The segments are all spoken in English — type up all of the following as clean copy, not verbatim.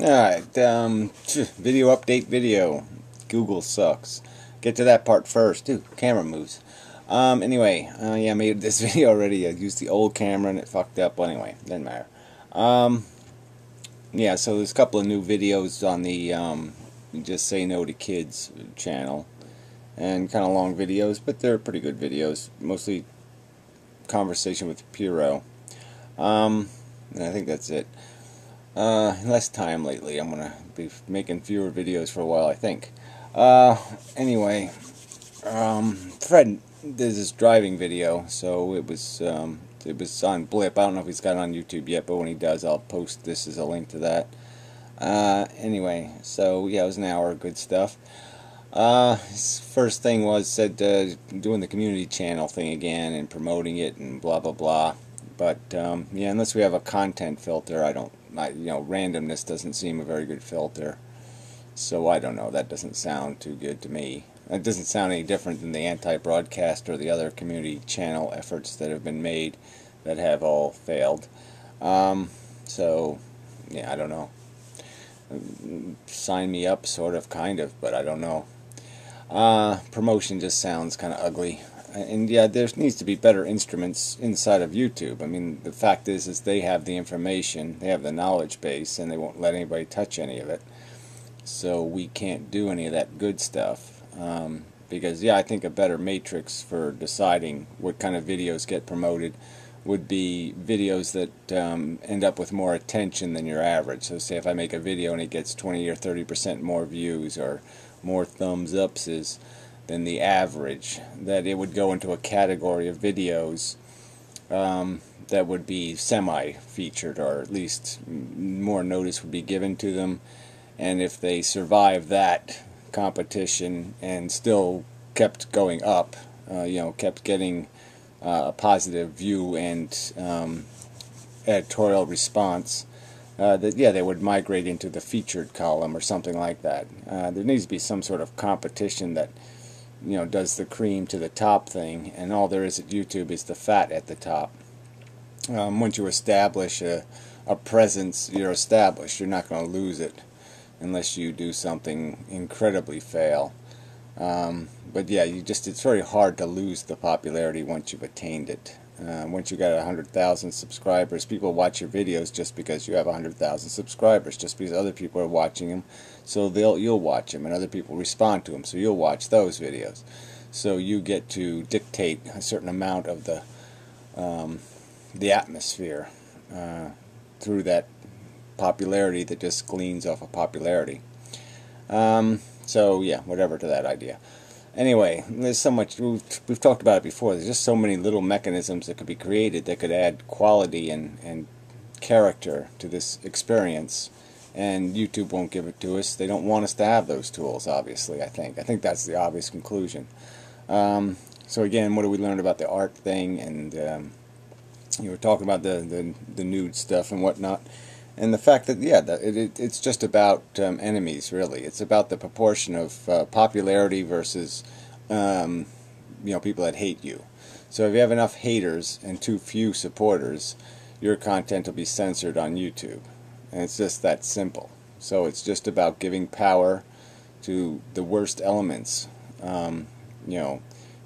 Alright, video update video. Google sucks. Get to that part first. Dude, camera moves. Anyway, yeah, I made this video already. I used the old camera and it fucked up. Well, anyway, doesn't matter. Yeah, so there's a couple of new videos on the Just Say No to Kids channel. And kind of long videos, but they're pretty good videos. Mostly conversation with Piro. And I think that's it. Less time lately. I'm gonna be making fewer videos for a while, I think. Anyway, Fred did this driving video, so it was on Blip. I don't know if he's got it on YouTube yet, but when he does, I'll post this as a link to that. Anyway, so yeah, it was an hour of good stuff. His first thing was doing the community channel thing again and promoting it and blah blah blah. But yeah, unless we have a content filter, randomness doesn't seem a very good filter. So I don't know. That doesn't sound too good to me. It doesn't sound any different than the anti-broadcast or the other community channel efforts that have been made that have all failed. So yeah, I don't know. Sign me up, sort of, kind of, but I don't know. Promotion just sounds kind of ugly. And yeah, there needs to be better instruments inside of YouTube. I mean, the fact is they have the information, they have the knowledge base, and they won't let anybody touch any of it. So we can't do any of that good stuff. Because, yeah, I think a better matrix for deciding what kind of videos get promoted would be videos that end up with more attention than your average. So say if I make a video and it gets 20 or 30% more views or more thumbs ups than the average, that it would go into a category of videos that would be semi-featured, or at least more notice would be given to them. And if they survive that competition and still kept going up, kept getting a positive view and editorial response, they would migrate into the featured column or something like that. There needs to be some sort of competition that does the cream to the top thing, and all there is at YouTube is the fat at the top. Once you establish a presence, you're established. You're not going to lose it unless you do something incredibly fail. But yeah, it's very hard to lose the popularity once you've attained it. Once you got 100,000 subscribers, people watch your videos just because you have 100,000 subscribers, just because other people are watching them, so you'll watch them, and other people respond to them, so you'll watch those videos. So you get to dictate a certain amount of the atmosphere through that popularity that just gleans off of popularity. So yeah, whatever to that idea. Anyway, there's so much, we've talked about it before, there's just so many little mechanisms that could be created that could add quality and character to this experience, and YouTube won't give it to us. They don't want us to have those tools, obviously, I think that's the obvious conclusion. So again, what do we learn about the art thing, and you were talking about the nude stuff and whatnot. And the fact that, yeah, it's just about enemies, really. It's about the proportion of popularity versus, people that hate you. So if you have enough haters and too few supporters, your content will be censored on YouTube. And it's just that simple. So it's just about giving power to the worst elements.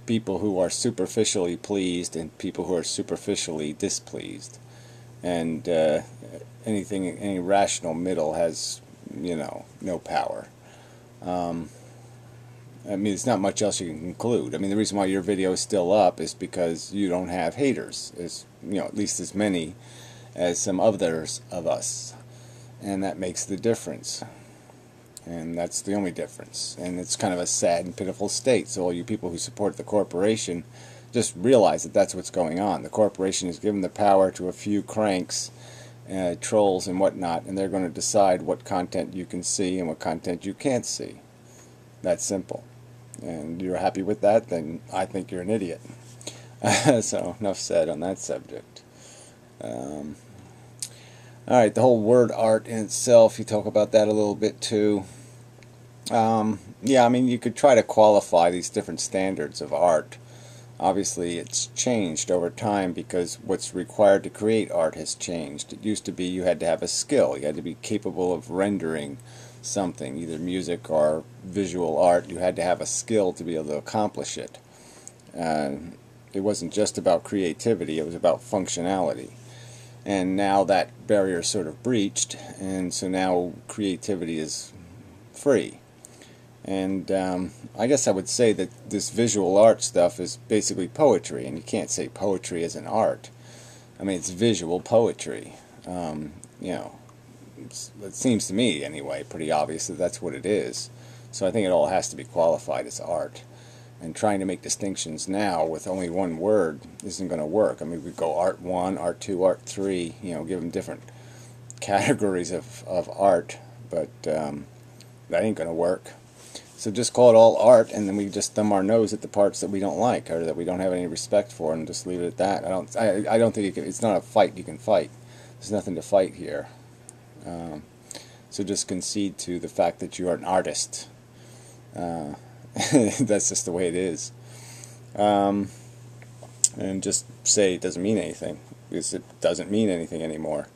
People who are superficially pleased and people who are superficially displeased. And any rational middle has, no power. I mean, it's not much else you can conclude. I mean, the reason why your video is still up is because you don't have haters, at least as many as some others of us, and that makes the difference. And that's the only difference. And it's kind of a sad and pitiful state. So all you people who support the corporation, just realize that that's what's going on. The corporation has given the power to a few cranks, trolls and whatnot, and they're going to decide what content you can see and what content you can't see. That's simple. And you're happy with that, then I think you're an idiot. So enough said on that subject. Alright, the whole word art in itself, you talk about that a little bit too. Yeah, I mean, you could try to qualify these different standards of art. Obviously it's changed over time because what's required to create art has changed. It used to be you had to have a skill. You had to be capable of rendering something, either music or visual art. You had to have a skill to be able to accomplish it. It wasn't just about creativity, it was about functionality. And now that barrier is sort of breached, and so now creativity is free. And I guess I would say that this visual art stuff is basically poetry, and you can't say poetry is an art. I mean, it's visual poetry. You know, it seems to me, anyway, pretty obvious that that's what it is. So I think it all has to be qualified as art. And trying to make distinctions now with only one word isn't going to work. I mean, we go art 1, art 2, art 3, you know, give them different categories of art, but that ain't going to work. So just call it all art, and then we just thumb our nose at the parts that we don't like or that we don't have any respect for, and just leave it at that. I don't think you can, it's not a fight you can fight. There's nothing to fight here. So just concede to the fact that you are an artist. That's just the way it is. And just say it doesn't mean anything, because it doesn't mean anything anymore.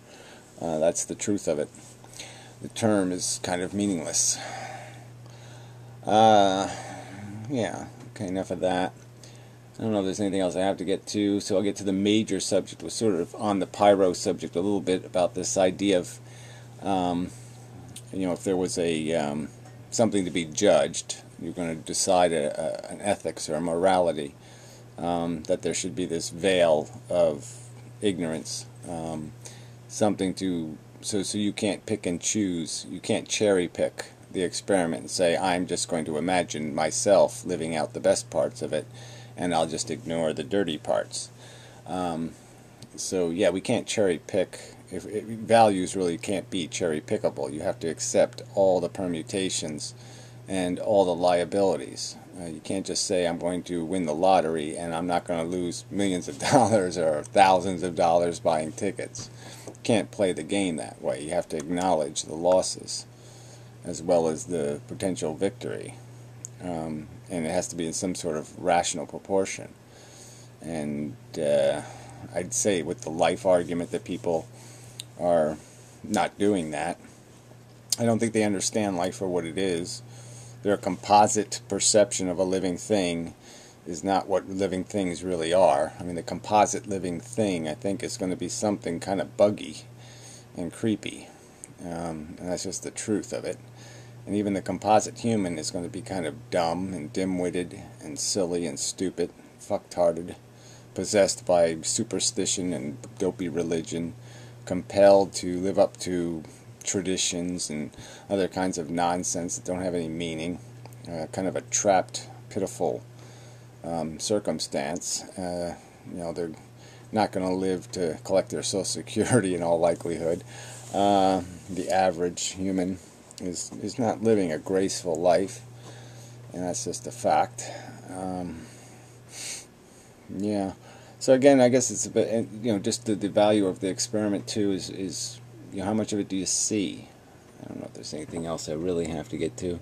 That's the truth of it. The term is kind of meaningless. Yeah, okay, enough of that. I don't know if there's anything else I have to get to, so I'll get to the major subject. We're sort of on the pyro subject a little bit about this idea of, you know, if there was a something to be judged, you're going to decide an ethics or a morality, that there should be this veil of ignorance, something to, so you can't pick and choose, you can't cherry pick the experiment and say, I'm just going to imagine myself living out the best parts of it, and I'll just ignore the dirty parts. So yeah, we can't cherry pick. Values really can't be cherry pickable. You have to accept all the permutations and all the liabilities. You can't just say, I'm going to win the lottery and I'm not going to lose millions of dollars or thousands of dollars buying tickets. You can't play the game that way. You have to acknowledge the losses as well as the potential victory. And it has to be in some sort of rational proportion. And I'd say with the life argument that people are not doing that. I don't think they understand life for what it is. Their composite perception of a living thing is not what living things really are. I mean, the composite living thing, I think, is going to be something kind of buggy and creepy. And that's just the truth of it. And even the composite human is going to be kind of dumb and dim-witted and silly and stupid, fucked-hearted, possessed by superstition and dopey religion, compelled to live up to traditions and other kinds of nonsense that don't have any meaning, kind of a trapped, pitiful circumstance. You know, they're not going to live to collect their Social Security in all likelihood. The average human is not living a graceful life, and that's just a fact. Yeah. So again, I guess it's a bit, you know, just the value of the experiment too is you know, how much of it do you see? I don't know if there's anything else I really have to get to.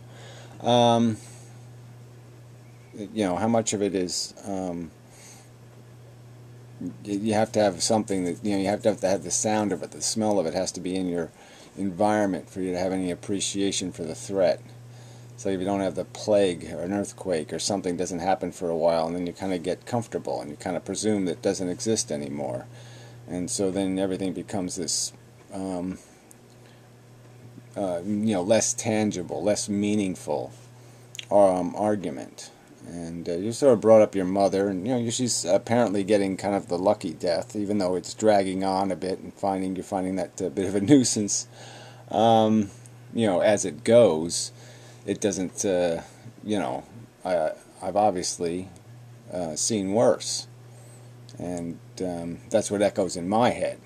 You know, how much of it is, you have to have something that, you know, you have to have the sound of it, the smell of it has to be in your environment for you to have any appreciation for the threat. So if you don't have the plague or an earthquake or something doesn't happen for a while, and then you kind of get comfortable and you kind of presume that it doesn't exist anymore. And so then everything becomes this, you know, less tangible, less meaningful argument. And you sort of brought up your mother, and you know, she's apparently getting kind of the lucky death, even though it's dragging on a bit and you're finding that a bit of a nuisance. You know, as it goes, it doesn't. You know, I've obviously seen worse, and that's what echoes in my head,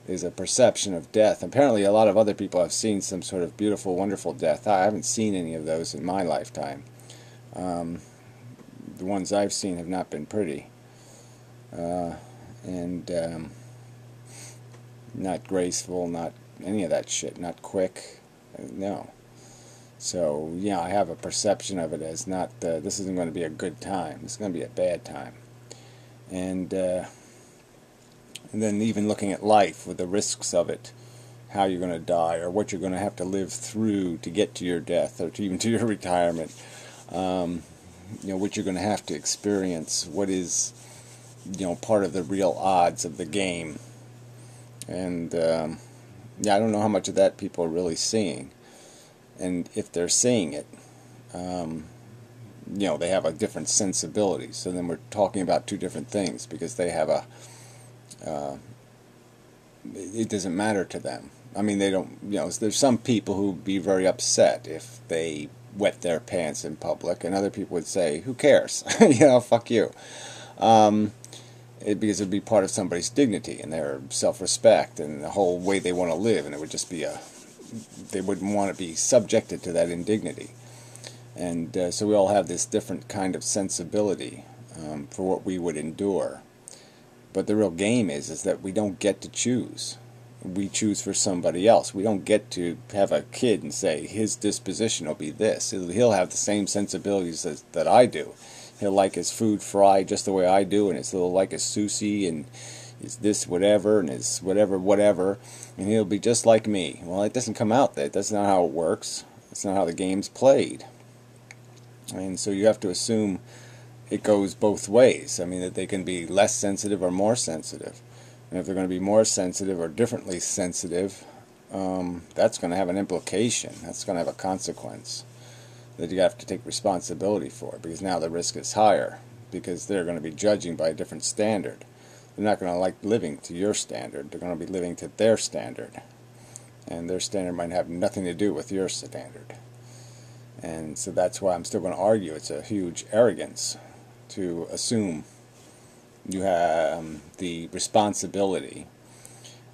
is a perception of death. Apparently, a lot of other people have seen some sort of beautiful, wonderful death. I haven't seen any of those in my lifetime. The ones I've seen have not been pretty, and not graceful, not any of that shit, not quick, no. So, yeah, I have a perception of it as not, this isn't going to be a good time, it's going to be a bad time. and then even looking at life with the risks of it, how you're going to die, or what you're going to have to live through to get to your death, or to even to your retirement. What you're going to have to experience, what is, part of the real odds of the game. And I don't know how much of that people are really seeing. And if they're seeing it, they have a different sensibility. So then we're talking about two different things, because they have it doesn't matter to them. I mean, they don't, there's some people who would be very upset if they wet their pants in public, and other people would say, who cares? Fuck you. Because it would be part of somebody's dignity and their self-respect and the whole way they want to live, and it would just be they wouldn't want to be subjected to that indignity. And so we all have this different kind of sensibility for what we would endure. But the real game is that we don't get to choose. We choose for somebody else. We don't get to have a kid and say, his disposition will be this. He'll have the same sensibilities that I do. He'll like his food fried just the way I do, and he'll like his sushi, and his this whatever, and his whatever, and he'll be just like me. Well, it doesn't come out that. That's not how it works. That's not how the game's played. And so you have to assume it goes both ways. I mean, that they can be less sensitive or more sensitive. And if they're going to be more sensitive or differently sensitive, that's going to have an implication. That's going to have a consequence that you have to take responsibility for, because now the risk is higher, because they're going to be judging by a different standard. They're not going to like living to your standard. They're going to be living to their standard. And their standard might have nothing to do with your standard. And so that's why I'm still going to argue it's a huge arrogance to assume you have the responsibility,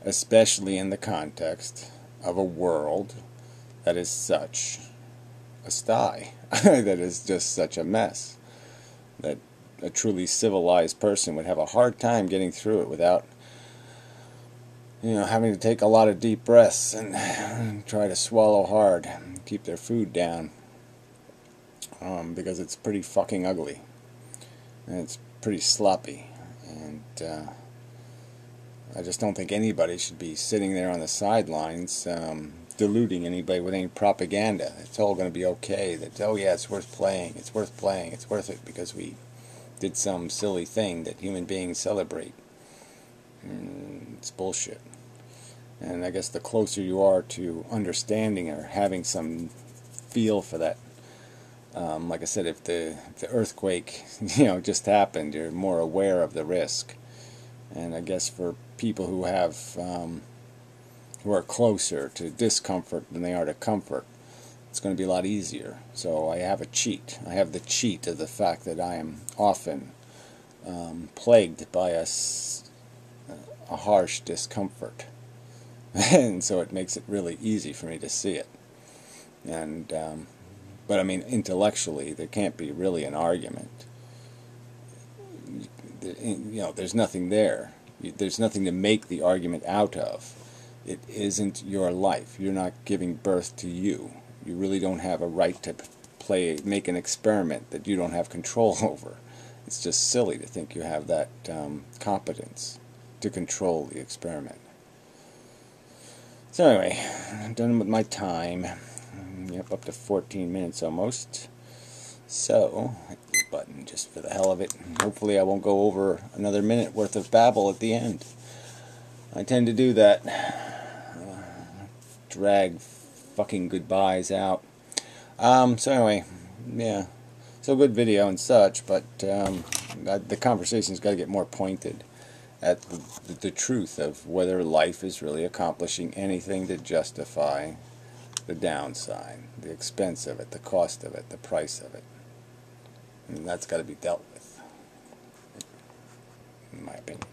especially in the context of a world that is such a sty, that is just such a mess, that a truly civilized person would have a hard time getting through it without having to take a lot of deep breaths and try to swallow hard and keep their food down, because it's pretty fucking ugly, and it's pretty sloppy, and I just don't think anybody should be sitting there on the sidelines deluding anybody with any propaganda. It's all going to be okay. That, oh yeah, it's worth playing, it's worth playing, it's worth it because we did some silly thing that human beings celebrate. It's bullshit. And I guess the closer you are to understanding or having some feel for that, like I said, if the earthquake just happened, you're more aware of the risk. And I guess for people who have who are closer to discomfort than they are to comfort, it's going to be a lot easier. So I have a cheat. I have the cheat of the fact that I am often plagued by a harsh discomfort. And so it makes it really easy for me to see it. And but I mean, intellectually, there can't be really an argument. There's nothing there. There's nothing to make the argument out of. It isn't your life. You're not giving birth to you. You really don't have a right to make an experiment that you don't have control over. It's just silly to think you have that competence to control the experiment. So anyway, I'm done with my time. Yep, up to 14 minutes almost. So, hit the button just for the hell of it. Hopefully I won't go over another minute worth of babble at the end. I tend to do that. Drag fucking goodbyes out. So anyway, yeah. So good video and such, but the conversation's got to get more pointed at the truth of whether life is really accomplishing anything to justify the downside, the expense of it, the cost of it, the price of it. And that's got to be dealt with, in my opinion.